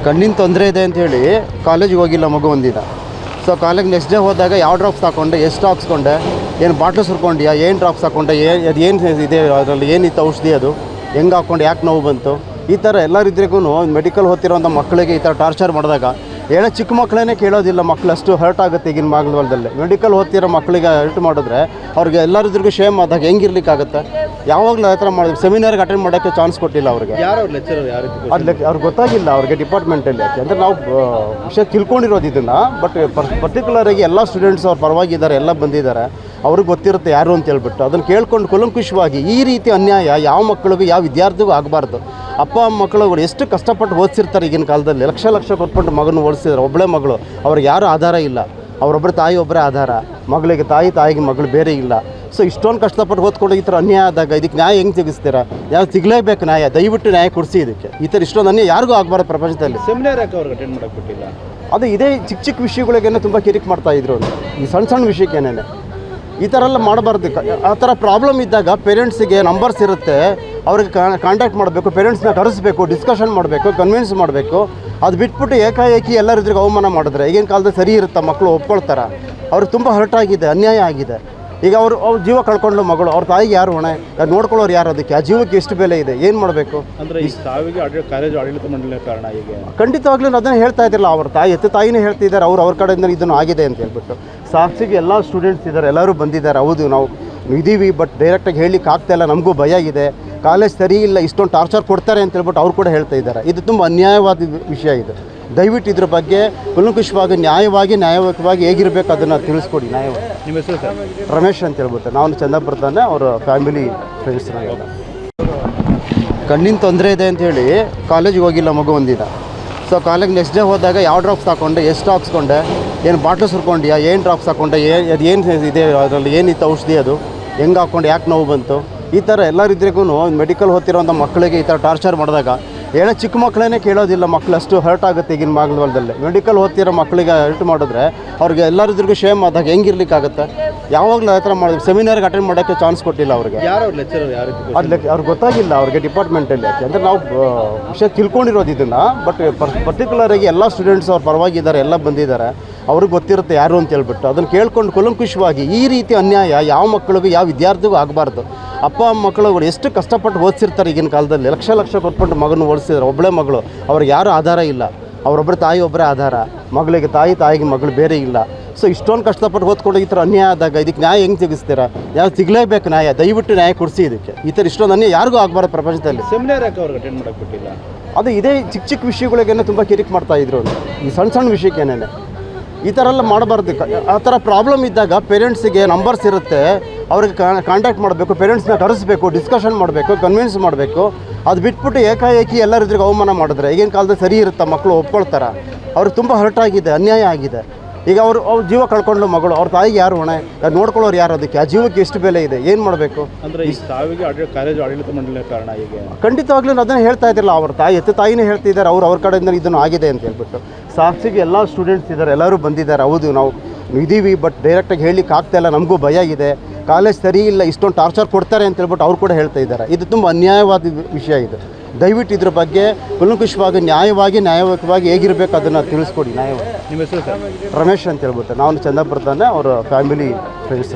ಕಣ್ಣಿನ ತೊಂದರೆ ಇದೆ ಅಂಥೇಳಿ ಕಾಲೇಜಿಗೆ ಹೋಗಿಲ್ಲ ಮಗು ಒಂದಿನ. ಸೊ ಕಾಲೇಜ್ ನೆಕ್ಸ್ಟ್ ಡೇ ಹೋದಾಗ ಯಾವ ಡ್ರಾಪ್ಸ್ ಹಾಕ್ಕೊಂಡೆ, ಎಷ್ಟು ಹಾಕ್ಸ್ಕೊಂಡೆ, ಏನು ಬಾಟ್ಲು ಸುರ್ಕೊಂಡ್ಯಾ, ಏನು ಡ್ರಾಪ್ಸ್ ಹಾಕ್ಕೊಂಡೆ, ಅದು ಏನು ಇದೆ ಅದರಲ್ಲಿ ಏನಿತ್ತು ಔಷಧಿ, ಅದು ಹೆಂಗೆ ಹಾಕ್ಕೊಂಡು ಯಾಕೆ ನೋವು ಬಂತು, ಈ ಥರ ಎಲ್ಲರಿದ್ರಿಗೂ ಮೆಡಿಕಲ್ ಓದ್ತಿರೋಂಥ ಮಕ್ಕಳಿಗೆ ಈ ಥರ ಟಾರ್ಚರ್ ಮಾಡಿದಾಗ ಏನೋ ಚಿಕ್ಕ ಮಕ್ಕಳೇ ಕೇಳೋದಿಲ್ಲ. ಮಕ್ಕಳು ಅಷ್ಟು ಹರ್ಟ್ ಆಗುತ್ತೆ ಈಗಿನ ಮಾರ್ಗದಲ್ಲಿ. ಮೆಡಿಕಲ್ ಓದ್ತಿರೋ ಮಕ್ಕಳಿಗೆ ಹರ್ಟ್ ಮಾಡಿದ್ರೆ ಅವ್ರಿಗೆ ಎಲ್ಲರಿದ್ರಿಗೂ ಶೇಮ್ ಆದಾಗ ಹೆಂಗಿರ್ಲಿಕ್ಕಾಗುತ್ತೆ. ಯಾವಾಗಲೂ ಆ ಥರ ಮಾಡಿದ್ರು. ಸೆಮಿನಾರ್ಗೆ ಅಟೆಂಡ್ ಮಾಡೋಕ್ಕೆ ಚಾನ್ಸ್ ಕೊಟ್ಟಿಲ್ಲ ಅವ್ರಿಗೆ. ಯಾರು ಲೆಕ್ಚರರ್ ಯಾರು ಅವ್ರಿಗೆ ಗೊತ್ತಾಗಿಲ್ಲ ಅವ್ರಿಗೆ ಡಿಪಾರ್ಟ್ಮೆಂಟಲ್ಲಿ. ಯಾಕೆಂದರೆ ನಾವು ವಿಷಯ ತಿಳ್ಕೊಂಡಿರೋದು ಇದನ್ನು. ಬಟ್ ಪರ್ಟಿಕ್ಯುಲರಾಗಿ ಎಲ್ಲ ಸ್ಟೂಡೆಂಟ್ಸ್ ಅವ್ರು ಪರವಾಗಿದ್ದಾರೆ, ಎಲ್ಲ ಬಂದಿದ್ದಾರೆ, ಅವ್ರಿಗೆ ಗೊತ್ತಿರುತ್ತೆ ಯಾರು ಅಂತ ಹೇಳ್ಬಿಟ್ಟು ಅದನ್ನು ಕೇಳ್ಕೊಂಡು ಕುಲಂಕುಷವಾಗಿ ಈ ರೀತಿ ಅನ್ಯಾಯ ಯಾವ ಮಕ್ಕಳಿಗೂ ಯಾವ ವಿದ್ಯಾರ್ಥಿಗೂ ಆಗಬಾರ್ದು. ಅಪ್ಪ ಮಕ್ಕಳುಗಳು ಎಷ್ಟು ಕಷ್ಟಪಟ್ಟು ಓದಿಸಿರ್ತಾರೆ ಈಗಿನ ಕಾಲದಲ್ಲಿ. ಲಕ್ಷ ಲಕ್ಷ ಕೊಟ್ಬಿಟ್ಟು ಮಗನ ಓದಿಸಿದ್ರು. ಒಬ್ಬಳೇ ಮಗಳು, ಅವ್ರಿಗೆ ಯಾರೂ ಆಧಾರ ಇಲ್ಲ. ಅವರೊಬ್ಬರ ತಾಯಿ ಒಬ್ಬರೇ ಆಧಾರ, ಮಗಳಿಗೆ ತಾಯಿಗೆ ಮಗಳು ಬೇರೆ ಇಲ್ಲ. ಸೊ ಇಷ್ಟೊಂದು ಕಷ್ಟಪಟ್ಟು ಓದ್ಕೊಂಡು ಈ ಥರ ಅನ್ಯಾಯ ಆದಾಗ ಇದಕ್ಕೆ ನ್ಯಾಯ ಹೆಂಗೆ ಸಿಗಿಸ್ತೀರಾ? ಯಾರು ಸಿಗಲೇಬೇಕು ನ್ಯಾಯ. ದಯವಿಟ್ಟು ನ್ಯಾಯ ಕೊಡಿಸಿ ಇದಕ್ಕೆ. ಈ ಥರ ಇಷ್ಟೊಂದು ಅನ್ಯಾಯ ಯಾರಿಗೂ ಆಗಬಾರ್ದು ಪ್ರಪಂಚದಲ್ಲಿ. ಸೆಮಿನಾರ್ ಯಾಕೆ ಅವ್ರಿಗೆ ಅಟೆಂಡ್ ಮಾಡೋಕ್ಕೆ ಬಿಟ್ಟಿಲ್ಲ? ಅದು ಇದೇ ಚಿಕ್ಕ ಚಿಕ್ಕ ವಿಷಯಗಳಿಗೇನೆ ತುಂಬ ಕಿರಿಕ್ ಮಾಡ್ತಾಯಿದ್ರು. ಈ ಸಣ್ಣ ಸಣ್ಣ ವಿಷಯಕ್ಕೇನೆ ಈ ಥರ ಎಲ್ಲ ಮಾಡಬಾರ್ದು. ಆ ಥರ ಪ್ರಾಬ್ಲಮ್ ಇದ್ದಾಗ ಪೇರೆಂಟ್ಸಿಗೆ ನಂಬರ್ಸ್ ಇರುತ್ತೆ, ಅವ್ರಿಗೆ ಕಾಂಟ್ಯಾಕ್ಟ್ ಮಾಡಬೇಕು, ಪೇರೆಂಟ್ಸ್ನ ಕರೆಸಬೇಕು, ಡಿಸ್ಕಷನ್ ಮಾಡಬೇಕು, ಕನ್ವಿನ್ಸ್ ಮಾಡಬೇಕು. ಅದು ಬಿಟ್ಬಿಟ್ಟು ಏಕಾಏಕಿ ಎಲ್ಲರಿದ್ರಿಗೆ ಅವಮಾನ ಮಾಡಿದ್ರೆ ಈಗಿನ ಕಾಲದಲ್ಲಿ ಸರಿ ಇರುತ್ತೆ? ಮಕ್ಕಳು ಒಪ್ಕೊಳ್ತಾರ? ಅವ್ರಿಗೆ ತುಂಬ ಹರ್ಟ್ ಆಗಿದೆ, ಅನ್ಯಾಯ ಆಗಿದೆ. ಈಗ ಅವ್ರ ಜೀವ ಕಳ್ಕೊಂಡು ಮಗಳು, ಅವ್ರ ತಾಯಿಗೆ ಯಾರು ಹೊಣೆ? ನೋಡ್ಕೊಳ್ಳೋರು ಯಾರು? ಅದಕ್ಕೆ ಆ ಜೀವಕ್ಕೆ ಎಷ್ಟು ಬೆಲೆ ಇದೆ? ಏನು ಮಾಡಬೇಕು? ಅಂದರೆ ಈ ಸಾವಿಗೆ ಕಾಲೇಜು ಆಡಳಿತ ಮಂಡಳಿ ಕಾರಣ ಈಗ ಖಂಡಿತವಾಗ್ಲೂ ಅದನ್ನು ಹೇಳ್ತಾ ಇದ್ದಿಲ್ಲ. ಅವ್ರ ತಾಯಿನೇ ಹೇಳ್ತಿದ್ದಾರೆ ಅವ್ರ ಕಡೆಯಿಂದ ಇದನ್ನು ಆಗಿದೆ ಅಂತ ಹೇಳ್ಬಿಟ್ಟು. ಸಾಕ್ಷಿಗೆ ಎಲ್ಲ ಸ್ಟೂಡೆಂಟ್ಸ್ ಇದ್ದಾರೆ, ಎಲ್ಲರೂ ಬಂದಿದ್ದಾರೆ. ಹೌದು ನಾವು ಇದ್ದೀವಿ, ಬಟ್ ಡೈರೆಕ್ಟಾಗಿ ಹೇಳಲಿಕ್ಕೆ ಆಗ್ತಾಯಿಲ್ಲ, ನಮಗೂ ಭಯ ಇದೆ, ಕಾಲೇಜ್ ಸರಿ ಇಲ್ಲ, ಇಷ್ಟೊಂದು ಟಾರ್ಚರ್ ಕೊಡ್ತಾರೆ ಅಂತ ಹೇಳ್ಬಿಟ್ಟು ಅವ್ರು ಕೂಡ ಹೇಳ್ತಾ ಇದ್ದಾರೆ. ಇದು ತುಂಬ ಅನ್ಯಾಯವಾದ ವಿಷಯ ಇದು. ದಯವಿಟ್ಟು ಇದ್ರ ಬಗ್ಗೆ ಕುಲಂಕುಷವಾಗಿ ನ್ಯಾಯಯುತವಾಗಿ ಹೇಗಿರಬೇಕು ಅದನ್ನು ತಿಳಿಸ್ಕೊಡಿ. ನ್ಯಾಯವಾಗಿ. ನಿಮ್ಮ ಹೆಸರು ಸರ್? ರಮೇಶ್ ಅಂತ ಹೇಳ್ಬಿಟ್ಟು. ನಾವು ಚಂದಾಪುರದಾನೆ, ಅವರ ಫ್ಯಾಮಿಲಿ ಫ್ರೆಂಡ್ಸ್. ಕಣ್ಣಿನ ತೊಂದರೆ ಇದೆ ಅಂಥೇಳಿ ಕಾಲೇಜಿಗೆ ಹೋಗಿಲ್ಲ ಮಗು ಒಂದಿನ. ಸೊ ಕಾಲೇಜ್ ನೆಕ್ಸ್ಟ್ ಡೇ ಹೋದಾಗ ಯಾವ ಡ್ರಾಪ್ಸ್ ಹಾಕ್ಕೊಂಡೆ, ಎಷ್ಟು ಹಾಕ್ಸ್ಕೊಂಡೆ, ಏನು ಬಾಟ್ಲು ಸುರ್ಕೊಂಡ್ಯಾ, ಏನು ಡ್ರಾಪ್ಸ್ ಹಾಕ್ಕೊಂಡೆ, ಅದು ಏನು ಇದೆ ಅದರಲ್ಲಿ ಏನಿತ್ತು ಔಷಧಿ, ಅದು ಹೆಂಗೆ ಹಾಕ್ಕೊಂಡು ಯಾಕೆ ನೋವು ಬಂತು, ಈ ಥರ ಎಲ್ಲರಿದ್ರಿಗೂ ಮೆಡಿಕಲ್ ಓದ್ತಿರೋಂಥ ಮಕ್ಕಳಿಗೆ ಈ ಥರ ಟಾರ್ಚರ್ ಮಾಡಿದಾಗ ಏನೋ ಚಿಕ್ಕ ಮಕ್ಕಳೇ ಕೇಳೋದಿಲ್ಲ. ಮಕ್ಕಳು ಅಷ್ಟು ಹರ್ಟ್ ಆಗುತ್ತೆ ಈಗಿನ ಮಾರ್ಗದಲ್ಲಿ. ಮೆಡಿಕಲ್ ಓದ್ತಿರೋ ಮಕ್ಕಳಿಗೆ ಹರ್ಟ್ ಮಾಡಿದ್ರೆ ಅವ್ರಿಗೆ ಎಲ್ಲರಿದ್ರಿಗೂ ಶೇಮ್ ಆದಾಗ ಹೆಂಗಿರ್ಲಿಕ್ಕಾಗುತ್ತೆ. ಯಾವಾಗಲೂ ಆ ಥರ ಮಾಡಿದ್ರು. ಸೆಮಿನಾರ್ಗೆ ಅಟೆಂಡ್ ಮಾಡೋಕ್ಕೆ ಚಾನ್ಸ್ ಕೊಟ್ಟಿಲ್ಲ ಅವ್ರಿಗೆ. ಯಾರು ಲೆಕ್ಚರರ್ ಯಾರು ಅವ್ರಿಗೆ ಗೊತ್ತಾಗಿಲ್ಲ ಅವ್ರಿಗೆ ಡಿಪಾರ್ಟ್ಮೆಂಟಲ್ಲಿ. ಯಾಕೆಂದರೆ ನಾವು ವಿಷಯ ತಿಳ್ಕೊಂಡಿರೋದು ಇದನ್ನು. ಬಟ್ ಪರ್ಟಿಕ್ಯುಲರಾಗಿ ಎಲ್ಲ ಸ್ಟೂಡೆಂಟ್ಸ್ ಅವ್ರು ಪರವಾಗಿದ್ದಾರೆ, ಎಲ್ಲ ಬಂದಿದ್ದಾರೆ, ಅವ್ರಿಗೆ ಗೊತ್ತಿರುತ್ತೆ ಯಾರು ಅಂತ ಹೇಳ್ಬಿಟ್ಟು ಅದನ್ನು ಕೇಳ್ಕೊಂಡು ಕುಲಂಕುಷವಾಗಿ ಈ ರೀತಿ ಅನ್ಯಾಯ ಯಾವ ಮಕ್ಕಳಿಗೂ ಯಾವ ವಿದ್ಯಾರ್ಥಿಗೂ ಆಗಬಾರ್ದು. ಅಪ್ಪ ಮಕ್ಕಳುಗಳು ಎಷ್ಟು ಕಷ್ಟಪಟ್ಟು ಓದಿಸಿರ್ತಾರೆ ಈಗಿನ ಕಾಲದಲ್ಲಿ. ಲಕ್ಷ ಲಕ್ಷ ಕೊಟ್ಬಿಟ್ಟು ಮಗನ ಓದಿಸಿದ್ರು. ಒಬ್ಬಳೇ ಮಗಳು, ಅವ್ರಿಗೆ ಯಾರೂ ಆಧಾರ ಇಲ್ಲ. ಅವರೊಬ್ಬರ ತಾಯಿ ಒಬ್ಬರೇ ಆಧಾರ, ಮಗಳಿಗೆ ತಾಯಿಗೆ ಮಗಳು ಬೇರೆ ಇಲ್ಲ. ಸೊ ಇಷ್ಟೊಂದು ಕಷ್ಟಪಟ್ಟು ಓದ್ಕೊಂಡು ಈ ಥರ ಅನ್ಯಾಯ ಆದಾಗ ಇದಕ್ಕೆ ನ್ಯಾಯ ಹೆಂಗೆ ಸಿಗಿಸ್ತೀರಾ? ಯಾರು ಸಿಗಲೇಬೇಕು ನ್ಯಾಯ. ದಯವಿಟ್ಟು ನ್ಯಾಯ ಕೊಡಿಸಿ ಇದಕ್ಕೆ. ಈ ಥರ ಇಷ್ಟೊಂದು ಅನ್ಯಾಯ ಯಾರಿಗೂ ಆಗಬಾರ್ದು ಪ್ರಪಂಚದಲ್ಲಿ. ಸೆಮಿನಾರ್ ಯಾಕೆ ಅವ್ರಿಗೆ ಅಟೆಂಡ್ ಮಾಡೋಕ್ಕೆ ಬಿಟ್ಟಿಲ್ಲ? ಅದು ಇದೇ ಚಿಕ್ಕ ಚಿಕ್ಕ ವಿಷಯಗಳಿಗೇನೆ ತುಂಬ ಕಿರಿಕ್ ಮಾಡ್ತಾಯಿದ್ರು. ಈ ಸಣ್ಣ ಸಣ್ಣ ವಿಷಯಕ್ಕೇನೆ ಈ ಥರ ಎಲ್ಲ ಮಾಡಬಾರ್ದು. ಆ ಥರ ಪ್ರಾಬ್ಲಮ್ ಇದ್ದಾಗ ಪೇರೆಂಟ್ಸಿಗೆ ನಂಬರ್ಸ್ ಇರುತ್ತೆ, ಅವ್ರಿಗೆ ಕಾಂಟ್ಯಾಕ್ಟ್ ಮಾಡಬೇಕು, ಪೇರೆಂಟ್ಸ್ನ ಕರೆಸಬೇಕು, ಡಿಸ್ಕಷನ್ ಮಾಡಬೇಕು, ಕನ್ವಿನ್ಸ್ ಮಾಡಬೇಕು. ಅದು ಬಿಟ್ಬಿಟ್ಟು ಏಕಾಏಕಿ ಎಲ್ಲರಿದ್ರಿಗೆ ಅವಮಾನ ಮಾಡಿದ್ರೆ ಈಗಿನ ಕಾಲದಲ್ಲಿ ಸರಿ ಇರುತ್ತೆ? ಮಕ್ಕಳು ಒಪ್ಕೊಳ್ತಾರ? ಅವ್ರಿಗೆ ತುಂಬ ಹರ್ಟ್ ಆಗಿದೆ, ಅನ್ಯಾಯ ಆಗಿದೆ. ಈಗ ಅವ್ರ ಜೀವ ಕಳ್ಕೊಂಡು ಮಗಳು, ಅವ್ರ ತಾಯಿಗೆ ಯಾರು ಹೊಣೆ? ನೋಡ್ಕೊಳ್ಳೋರು ಯಾರು? ಅದಕ್ಕೆ ಆ ಜೀವಕ್ಕೆ ಎಷ್ಟು ಬೆಲೆ ಇದೆ? ಏನು ಮಾಡಬೇಕು? ಅಂದರೆ ಈ ಸಾವಿಗೆ ಕಾಲೇಜು ಆಡಳಿತ ಮಂಡಳಿ ಕಾರಣ ಈಗ ಖಂಡಿತವಾಗ್ಲೂ ಅದನ್ನು ಹೇಳ್ತಾ ಇದ್ದಿಲ್ಲ. ಅವ್ರ ತಾಯಿನೇ ಹೇಳ್ತಿದ್ದಾರೆ ಅವ್ರ ಕಡೆಯಿಂದ ಇದನ್ನು ಆಗಿದೆ ಅಂತ ಹೇಳ್ಬಿಟ್ಟು. ಸಾಕ್ಷಿಗೆ ಎಲ್ಲ ಸ್ಟೂಡೆಂಟ್ಸ್ ಇದ್ದಾರೆ, ಎಲ್ಲರೂ ಬಂದಿದ್ದಾರೆ. ಹೌದು ನಾವು ಇದ್ದೀವಿ, ಬಟ್ ಡೈರೆಕ್ಟಾಗಿ ಹೇಳಲಿಕ್ಕೆ ಆಗ್ತಾಯಿಲ್ಲ, ನಮಗೂ ಭಯ ಇದೆ, ಕಾಲೇಜ್ ಸರಿ ಇಲ್ಲ, ಇಷ್ಟೊಂದು ಟಾರ್ಚರ್ ಕೊಡ್ತಾರೆ ಅಂತ ಹೇಳ್ಬಿಟ್ಟು ಅವ್ರು ಕೂಡ ಹೇಳ್ತಾ ಇದ್ದಾರೆ. ಇದು ತುಂಬ ಅನ್ಯಾಯವಾದ ವಿಷಯ ಇದು. ದಯವಿಟ್ಟು ಇದ್ರ ಬಗ್ಗೆ ಕುಲಂಕುಷವಾಗಿ ನ್ಯಾಯಯುತವಾಗಿ ಹೇಗಿರಬೇಕು ಅದನ್ನು ತಿಳಿಸ್ಕೊಡಿ. ನ್ಯಾಯವಾಗಿ. ನಿಮ್ಮ ಹೆಸರು ಸರ್? ರಮೇಶ್ ಅಂತ ಹೇಳ್ಬಿಟ್ಟು. ನಾವು ಚಂದಾಪುರದಾನೆ, ಅವರ ಫ್ಯಾಮಿಲಿ ಫ್ರೆಂಡ್ಸ್.